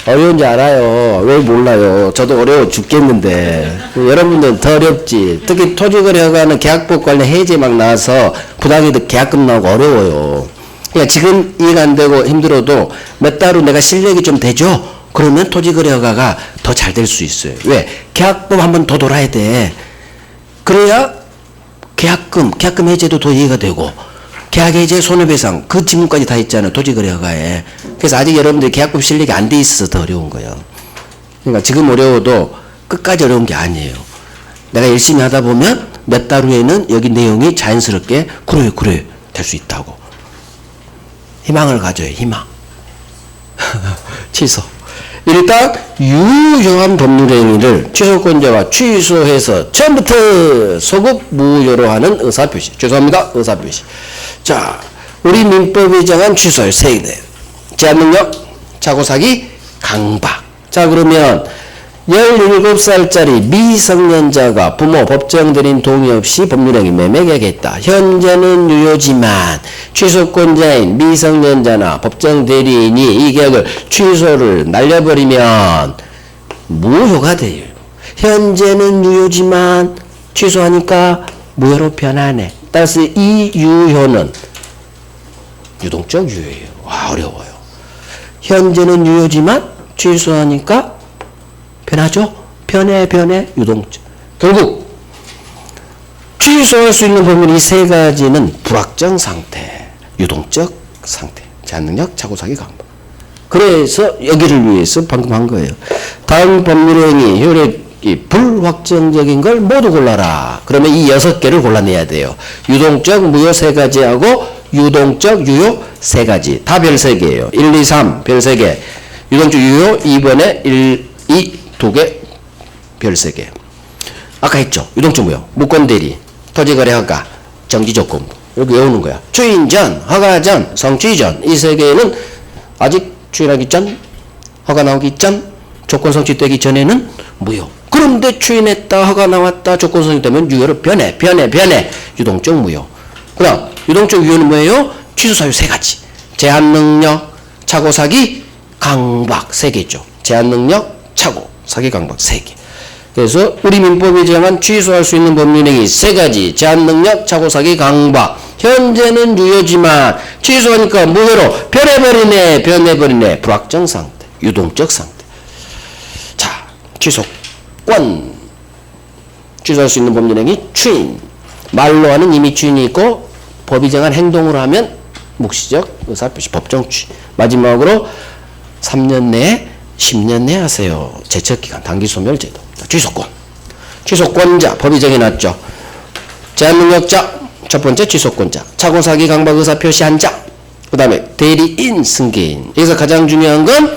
어려운지 알아요. 왜 몰라요. 저도 어려워 죽겠는데. 여러분들은 더 어렵지. 특히 토지거래허가는 계약법 관련 해제 막 나와서 부당이득 계약금 나오고 어려워요. 그러니까 지금 이해가 안 되고 힘들어도 몇 달 후 내가 실력이 좀 되죠? 그러면 토지거래허가가 더 잘 될 수 있어요. 왜? 계약법 한 번 더 돌아야 돼. 그래야 계약금 해제도 더 이해가 되고, 계약 해제 손해배상 그 지문까지 다 있잖아요. 토지거래허가에. 그래서 아직 여러분들이 계약법 실력이 안 돼 있어서 더 어려운 거예요. 그러니까 지금 어려워도 끝까지 어려운 게 아니에요. 내가 열심히 하다 보면 몇 달 후에는 여기 내용이 자연스럽게 그래 될 수 있다고. 희망을 가져요. 희망. 취소. 일단 유효한 법률행위를 취소권자가 취소해서 처음부터 소급 무효로 하는 의사표시. 죄송합니다. 의사표시. 자, 우리 민법이 정한 취소할 세대. 제한능력, 착오사기, 강박. 자, 그러면 17살짜리 미성년자가 부모, 법정 대리인 동의 없이 법률행위 매매계약했다. 현재는 유효지만 취소권자인 미성년자나 법정 대리인이 이 계약을 취소를 날려버리면 무효가 돼요. 현재는 유효지만 취소하니까 무효로 변하네. 따라서 이 유효는 유동적 유효예요. 와, 어려워요. 현재는 유효지만 취소하니까 변하죠? 변해, 유동적. 결국, 취소할 수 있는 법률 이 세 가지는 불확정 상태, 유동적 상태, 제한능력, 착오사기, 강박. 그래서 여기를 위해서 방금 한 거예요. 다음 법률행위 효력이 불확정적인 걸 모두 골라라. 그러면 이 6개를 골라내야 돼요. 유동적, 무효 3가지하고 유동적, 유효 3가지. 다 별 3개예요. 1, 2, 3, 별 3개. 유동적, 유효 2번에 1, 2, 2개, 별 3개. 아까 했죠. 유동적 무효, 무권대리, 토지거래허가, 정지조건부. 이렇게 외우는 거야. 추인 전, 허가 전, 성취 전. 이 3개는 아직 추인하기 전, 허가 나오기 전, 조건 성취되기 전에는 무효. 그런데 추인했다, 허가 나왔다, 조건 성취되면 유효로 변해. 유동적 무효. 그럼 유동적 유효는 뭐예요? 취소 사유 3가지. 제한능력, 착오사기, 강박 3개죠. 제한능력, 착오, 사기, 강박 3개. 그래서 우리 민법이 정한 취소할 수 있는 법률행위 3가지. 제한능력, 착오, 사기, 강박. 현재는 유효지만 취소하니까 무효로 변해버리네. 불확정 상태, 유동적 상태. 자, 취소권. 취소할 수 있는 법률행위 추인. 말로 하는 이미 추인이 있고 법이 정한 행동으로 하면 묵시적 의사표시, 법정 추인. 마지막으로 3년 내에 10년 내에 하세요. 제척기간, 단기소멸제도. 취소권. 취소권자, 법이 정해놨죠. 제한능력자, 첫 번째 취소권자. 착오사기, 강박, 의사표시한 자. 그 다음에 대리인, 승계인. 여기서 가장 중요한 건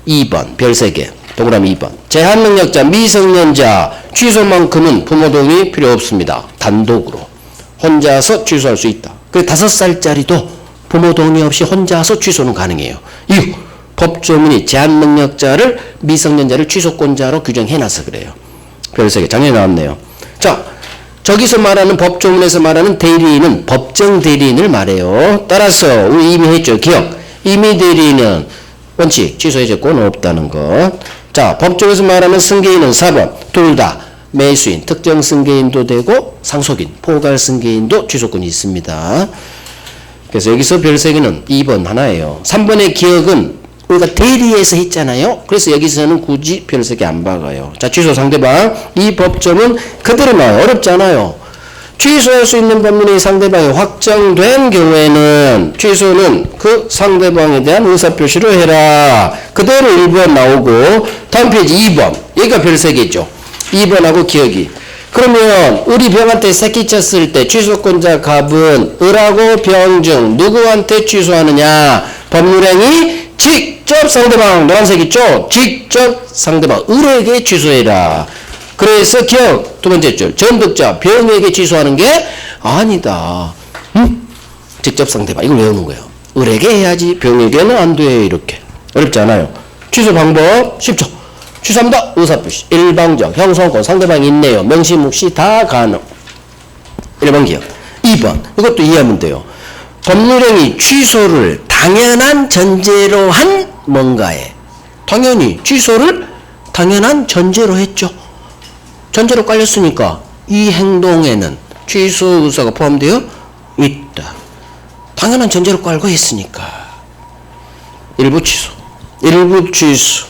2번, 별 3개. 동그라미 2번. 제한능력자, 미성년자. 취소만큼은 부모 동의 필요 없습니다. 단독으로. 혼자서 취소할 수 있다. 그 5살짜리도 부모 동의 없이 혼자서 취소는 가능해요. 이유. 법조문이 제한능력자를 미성년자를 취소권자로 규정해놔서 그래요. 별 3개. 작년에 나왔네요. 자, 저기서 말하는 법조문에서 말하는 대리인은 법정 대리인을 말해요. 따라서 우리 이미 했죠. 기억. 이미 대리인은 원칙 취소해제권 없다는 것. 자, 법조에서 말하는 승계인은 4번. 둘 다 매수인, 특정 승계인도 되고 상속인, 포괄 승계인도 취소권이 있습니다. 그래서 여기서 별 3개는 2번 하나예요. 3번의 기억은 우리가 대리에서 했잖아요. 그래서 여기서는 굳이 별 3개 안 박아요. 자, 취소 상대방. 이 법점은 그대로 나와요. 어렵잖아요. 취소할 수 있는 법률의 상대방이 확정된 경우에는 취소는 그 상대방에 대한 의사표시를 해라. 그대로 1번 나오고 다음 페이지 2번. 여기가 별 3개죠. 2번하고 기억이. 그러면 우리 병한테 새끼 쳤을 때 취소권자 갑은 을하고 병 중 누구한테 취소하느냐. 법률행위 직접 상대방, 노란색 있죠? 직접 상대방, 을에게 취소해라. 그래서 기억, 두 번째 줄, 전득자, 병에게 취소하는 게 아니다. 직접 상대방, 이걸 외우는 거예요. 을에게 해야지, 병에게는 안 돼. 이렇게. 어렵지 않아요. 취소 방법, 쉽죠? 취소합니다. 의사표시, 일방적, 형성권, 상대방이 있네요. 명시, 묵시 다 가능. 1번 기억. 2번, 이것도 이해하면 돼요. 법률행위 취소를 당연한 전제로 한 뭔가에, 당연히 취소를 당연한 전제로 했죠. 전제로 깔렸으니까 이 행동에는 취소 의사가 포함되어 있다. 당연한 전제로 깔고 했으니까 일부 취소, 일부 취소,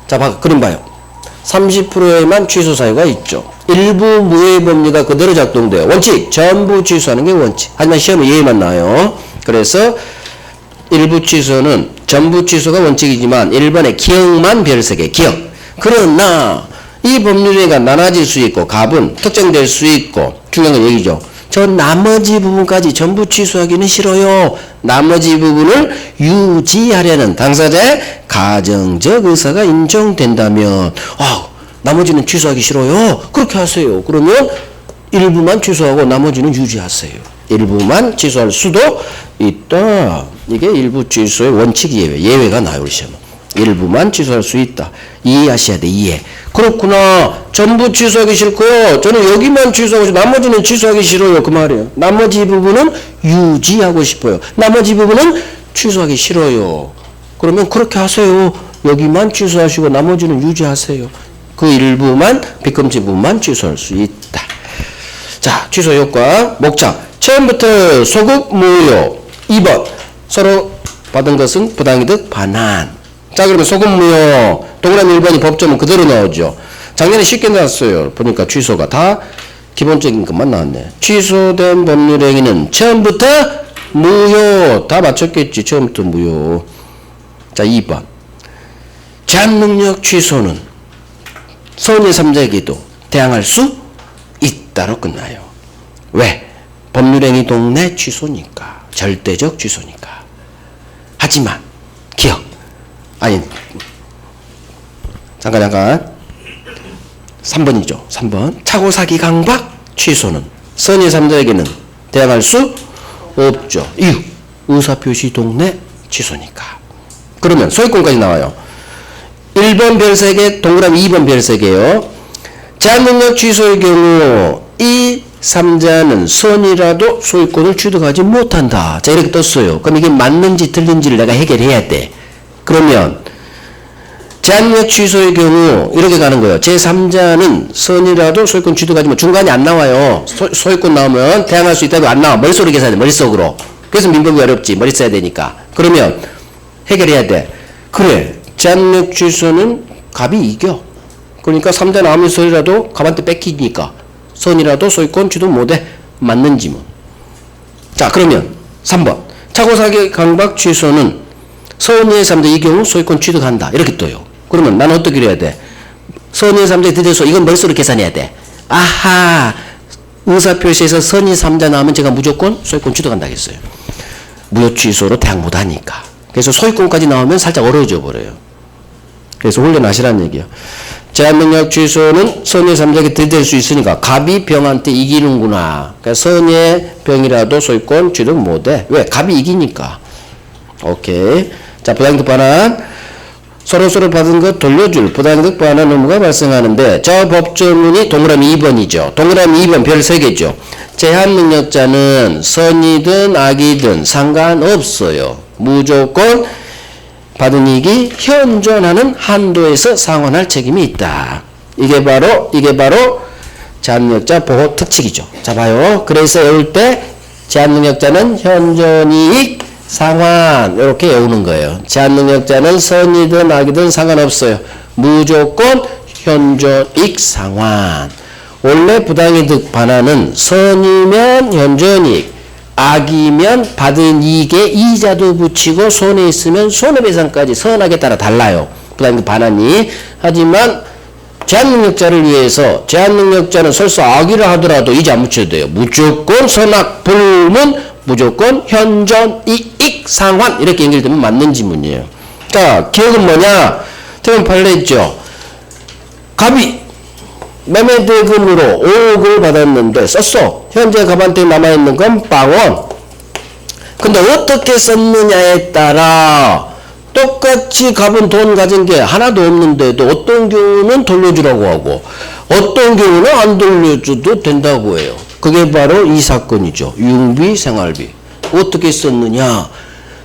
자, 그림 봐요. 30%에만 취소 사유가 있죠. 일부 무효의 법리가 그대로 작동돼요. 원칙, 전부 취소하는 게 원칙. 하지만 시험에 예외만 나와요. 그래서 일부 취소는 전부 취소가 원칙이지만 1번의 기억만 별 3개, 기억. 그러나 이 법률에가 나눠질 수 있고 값은 특정될 수 있고 중요한 건 얘기죠. 저 나머지 부분까지 전부 취소하기는 싫어요. 나머지 부분을 유지하려는 당사자의 가정적 의사가 인정된다면 나머지는 취소하기 싫어요. 그렇게 하세요. 그러면 일부만 취소하고 나머지는 유지하세요. 일부만 취소할 수도 있다. 이게 일부 취소의 원칙 예외가 나요. 시험은. 일부만 취소할 수 있다. 이해하셔야 돼. 이해. 그렇구나. 전부 취소하기 싫고요. 저는 여기만 취소하고 싶어요. 나머지는 취소하기 싫어요. 그 말이에요. 나머지 부분은 유지하고 싶어요. 나머지 부분은 취소하기 싫어요. 그러면 그렇게 하세요. 여기만 취소하시고 나머지는 유지하세요. 그 일부만 비금지 부분만 취소할 수 있다. 자, 취소 효과 목적. 처음부터 소급 무효. 2번 서로 받은 것은 부당이득 반환. 자, 그러면 소급 무효 동그라미 1번이 법조문 그대로 나오죠. 작년에 쉽게 나왔어요. 보니까 취소가 다 기본적인 것만 나왔네. 취소된 법률행위는 처음부터 무효. 다 맞췄겠지. 처음부터 무효. 자, 2번 제한능력 취소는 선의 3자에게도 대항할 수 있다로 끝나요. 왜? 법률행위 동내 취소니까. 절대적 취소니까. 하지만 기억. 아니 잠깐 3번이죠. 3번 차고사기 강박 취소는 선의 3자에게는 대항할 수 없죠. 이유 의사표시 동내 취소니까. 그러면 소유권까지 나와요. 1번 별 3개 동그라미 2번 별 3개요. 제한능력 취소의 경우 이 3자는 선이라도 소유권을 취득하지 못한다. 자, 이렇게 떴어요. 그럼 이게 맞는지 틀린지를 내가 해결해야 돼. 그러면 제한력 취소의 경우 이렇게 가는 거예요. 제3자는 선이라도 소유권 취득하지 못. 중간에 안 나와요. 소유권 나오면 대항할 수 있다고 안 나와. 머릿속으로 계산해. 머릿속으로. 그래서 민법이 어렵지. 머리 써야 되니까. 그러면 해결해야 돼. 그래. 제한력 취소는 갑이 이겨. 그러니까 3자 나오면 선이라도 갑한테 뺏기니까 선이라도 소유권 취득 못해. 맞는지 뭐. 자, 그러면 3번 차고사기 강박 취소는 선의의 3자 이 경우 소유권 취득한다. 이렇게 떠요. 그러면 나는 어떻게 해야 돼? 선의의 3자에 대해서 이건 머릿속으로 계산해야 돼. 아하, 의사표시에서 선의 3자 나오면 제가 무조건 소유권 취득한다 했어요. 무효 취소로 대항 못하니까. 그래서 소유권까지 나오면 살짝 어려워져 버려요. 그래서 훈련하시라는 얘기예요. 제한능력 취소는 선의 3자에게 들이댈 수 있으니까 갑이 병한테 이기는구나. 그러니까 선의 병이라도 소유권 취득 못해. 왜? 갑이 이기니까. 오케이. 자, 부당이득 반환. 서로 받은 것 돌려줄 부당이득 반환 의무가 발생하는데 저 법조문이 동그라미 2번이죠. 동그라미 2번 별 3개죠. 제한능력자는 선이든 악이든 상관없어요. 무조건 받은 이익이 현존하는 한도에서 상환할 책임이 있다. 이게 바로 제한능력자 보호 특칙이죠. 자, 봐요. 그래서 외울 때 제한능력자는 현존이익 상환 이렇게 외우는 거예요. 제한능력자는 선이든 악이든 상관없어요. 무조건 현존이익 상환. 원래 부당이득 반환은 선이면 현존이익, 악이면 받은 이익에 이자도 붙이고 손해 있으면 손해배상까지 선악에 따라 달라요. 부당이득 반환이. 하지만 제한능력자를 위해서 제한능력자는 설사 악이라 하더라도 이자 안 붙여도 돼요. 무조건 선악 불문 무조건 현존 이익 상환 이렇게 연결되면 맞는 지문이에요. 자, 기억은 뭐냐? 태원 판례 있죠. 갑이 매매대금으로 5억을 받았는데 썼어. 현재 갑한테 남아있는 건 0원. 근데 어떻게 썼느냐에 따라 똑같이 갑은 돈 가진 게 하나도 없는데도 어떤 경우는 돌려주라고 하고 어떤 경우는 안 돌려줘도 된다고 해요. 그게 바로 이 사건이죠. 융비 생활비. 어떻게 썼느냐?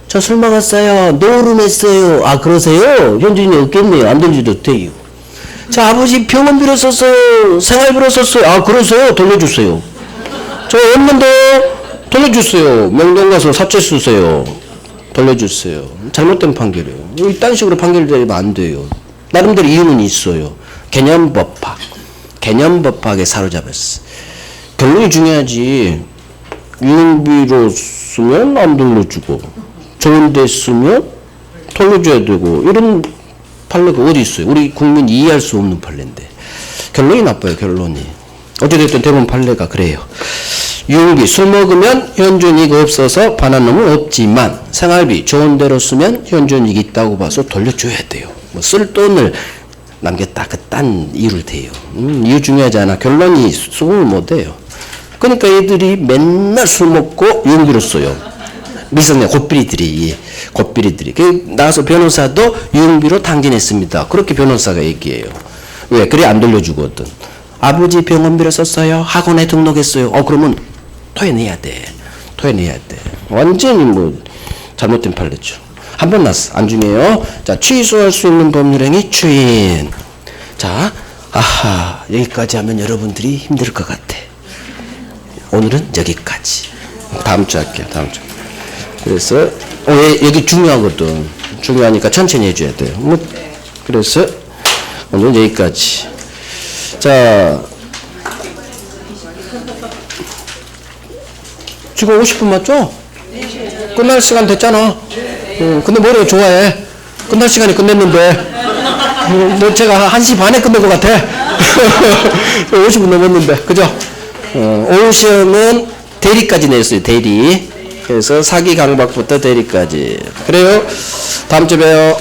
저 술 먹었어요. 노름했어요. 아, 그러세요? 현진이 없겠네요. 안 돌려줘도 돼요. 자, 아버지 병원비로 썼어요. 생활비로 썼어요. 아, 그러세요? 돌려주세요. 저 없는데 돌려주세요. 명동 가서 사채 쓰세요. 돌려주세요. 잘못된 판결이에요. 이딴 식으로 판결되면 안 돼요. 나름대로 이유는 있어요. 개념법학. 개념법학에 사로잡았어. 결론이 중요하지. 유흥비로 쓰면 안 돌려주고, 좋은 데 쓰면 돌려줘야 되고, 이런 판례가 어디 있어요? 우리 국민이 이해할 수 없는 판례인데. 결론이 나빠요, 결론이. 어찌됐든 대부분 판례가 그래요. 유흥비, 술 먹으면 현존이익 없어서 반환 놈은 없지만, 생활비 좋은 데로 쓰면 현존이익이 있다고 봐서 돌려줘야 돼요. 뭐 쓸 돈을 남겼다, 그딴 이유를 대요. 이유 중요하지 않아. 결론이 수긍을 못해요. 그러니까 애들이 맨날 술 먹고 유흥비로 써요. 미성년 곱비리들이. 나가서 변호사도 유흥비로 탕진했습니다. 그렇게 변호사가 얘기해요. 왜? 그래 안 돌려주거든. 아버지 병원비로 썼어요. 학원에 등록했어요. 그러면 토해내야 돼. 완전히 뭐 잘못된 판례죠. 한 번 났어. 안중에요. 자, 취소할 수 있는 법률행위 추인. 자, 아하, 여기까지 하면 여러분들이 힘들 것 같아. 오늘은 여기까지. 다음 주 할게요. 다음 주. 그래서 여기 중요하거든. 중요하니까 천천히 해줘야 돼요. 그래서 오늘 여기까지. 자, 지금 50분 맞죠? 끝날 시간 됐잖아. 근데 뭐래요? 좋아해. 끝날 시간이 끝냈는데. 뭐 제가 1시 반에 끝낼 것 같아. 50분 넘었는데. 그죠? 오후 시험은 대리까지 냈어요. 대리. 그래서 사기 강박부터 대리까지. 그래요. 다음 주에 봬요.